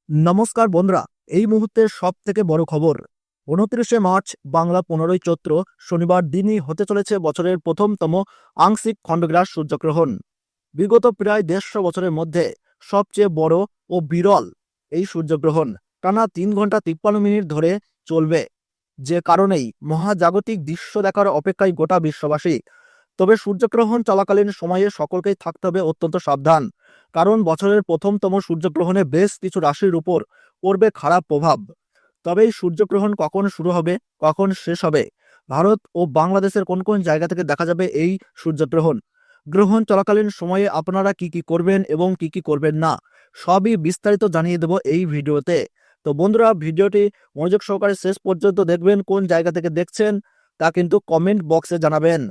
নমস্কার বন্ধুরা, এই মুহূর্তের সব থেকে বড় খবর। ২৯শে মার্চ বাংলা ১৫ই চৈত্র শনিবার দিনই হতে চলেছে বছরের প্রথমতম আংশিক খণ্ডগ্রাস সূর্যগ্রহণ। বিগত প্রায় ১৫০ বছরের মধ্যে সবচেয়ে বড় ও বিরল এই সূর্যগ্রহণ টানা ৩ ঘন্টা ৫৩ মিনিট ধরে চলবে, যে কারণেই মহাজাগতিক দৃশ্য দেখার অপেক্ষায় গোটা বিশ্ববাসী। তবে সূর্যগ্রহণ চলাকালীন সময়ে সকলকেই থাকতে হবে অত্যন্ত সাবধান, কারণ বছরের প্রথমতম সূর্যগ্রহণে বেশ কিছু রাশির উপর পড়বে খারাপ প্রভাব। তবে এই সূর্যগ্রহণ কখন শুরু হবে, কখন শেষ হবে, ভারত ও বাংলাদেশের কোন কোন জায়গা থেকে দেখা যাবে এই সূর্যগ্রহণ, গ্রহণ চলাকালীন সময়ে আপনারা কি কি করবেন এবং কি কি করবেন না, সবই বিস্তারিত জানিয়ে দেব এই ভিডিওতে। তো বন্ধুরা, ভিডিওটি মনোযোগ সহকারে শেষ পর্যন্ত দেখবেন। কোন জায়গা থেকে দেখছেন তা কিন্তু কমেন্ট বক্সে জানাবেন।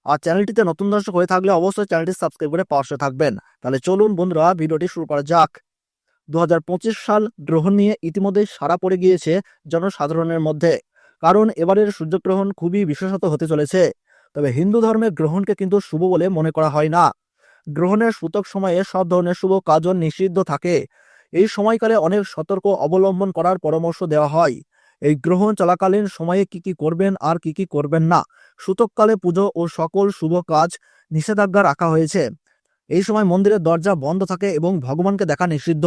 আর চ্যানেলটিতে নতুন দর্শক হয়ে থাকলে অবশ্যই চ্যানেলটি সাবস্ক্রাইব করে পাশে থাকবেন। তাহলে চলুন বন্ধুরা, ভিডিওটি শুরু করা যাক। ২০২৫ সাল গ্রহণ নিয়ে ইতিমধ্যেই সাড়া পড়ে গিয়েছে জনসাধারণের মধ্যে, কারণ এবারের সূর্যগ্রহণ খুবই বিশেষত হতে চলেছে। তবে হিন্দু ধর্মের গ্রহণকে কিন্তু শুভ বলে মনে করা হয় না। গ্রহণের সূতক সময়ে সব ধরনের শুভ কার্য নিষিদ্ধ থাকে। এই সময়কালে অনেক সতর্ক অবলম্বন করার পরামর্শ দেওয়া হয়। এই গ্রহণ চলাকালীন সময়ে কি কি করবেন আর কি কি করবেন না, সূতককালে পুজো ও সকল শুভ কাজ নিষেধাজ্ঞা রাখা হয়েছে। এই সময় মন্দিরের দরজা বন্ধ থাকে এবং ভগবানকে দেখা নিষিদ্ধ।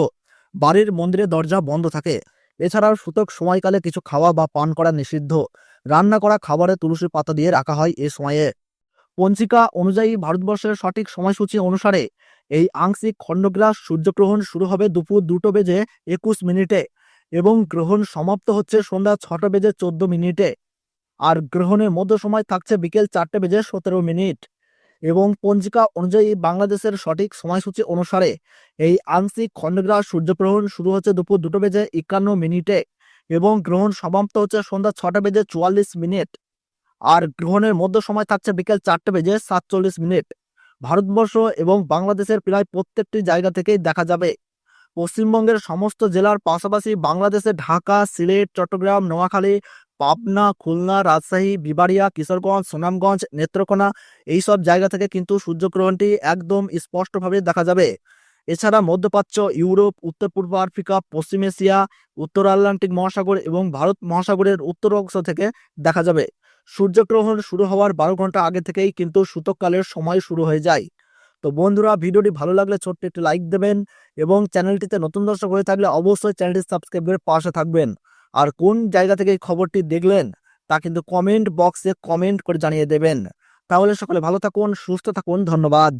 বাড়ির মন্দিরের দরজা বন্ধ থাকে। এছাড়াও সূতক সময়কালে কিছু খাওয়া বা পান করা নিষিদ্ধ। রান্না করা খাবারে তুলসী পাতা দিয়ে রাখা হয় এ সময়ে। পঞ্জিকা অনুযায়ী ভারতবর্ষের সঠিক সময়সূচি অনুসারে এই আংশিক খণ্ডগ্রাস সূর্যগ্রহণ শুরু হবে দুপুর ২টা বেজে ২১ মিনিটে এবং গ্রহণ সমাপ্ত হচ্ছে সন্ধ্যা ৬টা বেজে ১৪ মিনিটে। আর গ্রহণের মধ্য সময় থাকছে বিকেল ৪টা বেজে ১৭ মিনিট। এবং পঞ্জিকা অনুযায়ী বাংলাদেশের সঠিক সময়সূচি অনুসারে এই আংশিক খণ্ডগ্রাস সূর্যগ্রহণ শুরু হচ্ছে দুপুর ২টা বেজে ৫১ মিনিটে এবং গ্রহণ সমাপ্ত হচ্ছে সন্ধ্যা ৬টা বেজে ৪৪ মিনিট। আর গ্রহণের মধ্য সময় থাকছে বিকেল ৪টা বেজে ৪৭ মিনিট। ভারতবর্ষ এবং বাংলাদেশের প্রায় প্রত্যেকটি জায়গা থেকেই দেখা যাবে। পশ্চিমবঙ্গের সমস্ত জেলার পাশাপাশি বাংলাদেশের ঢাকা, সিলেট, চট্টগ্রাম, নোয়াখালী, পাবনা, খুলনা, রাজশাহী, বিবাড়িয়া, কিশোরগঞ্জ, সুনামগঞ্জ, নেত্রকোনা এইসব জায়গা থেকে কিন্তু সূর্যগ্রহণটি একদম স্পষ্টভাবে দেখা যাবে। এছাড়া মধ্যপ্রাচ্য, ইউরোপ, উত্তর পূর্ব আফ্রিকা, পশ্চিম এশিয়া, উত্তর আটলান্টিক মহাসাগর এবং ভারত মহাসাগরের উত্তর অংশ থেকে দেখা যাবে। সূর্যগ্রহণ শুরু হওয়ার ১২ ঘন্টা আগে থেকেই কিন্তু সূতককালের সময় শুরু হয়ে যায়। তো বন্ধুরা, ভিডিওটি ভালো লাগলে ছোট্ট একটি লাইক দেবেন এবং চ্যানেলটিতে নতুন দর্শক হয়ে থাকলে অবশ্যই চ্যানেলটি সাবস্ক্রাইব করে পাশে থাকবেন। আর কোন জায়গা থেকে এই খবরটি দেখলেন তা কিন্তু কমেন্ট বক্সে কমেন্ট করে জানিয়ে দেবেন। তাহলে সকলে ভালো থাকুন, সুস্থ থাকুন, ধন্যবাদ।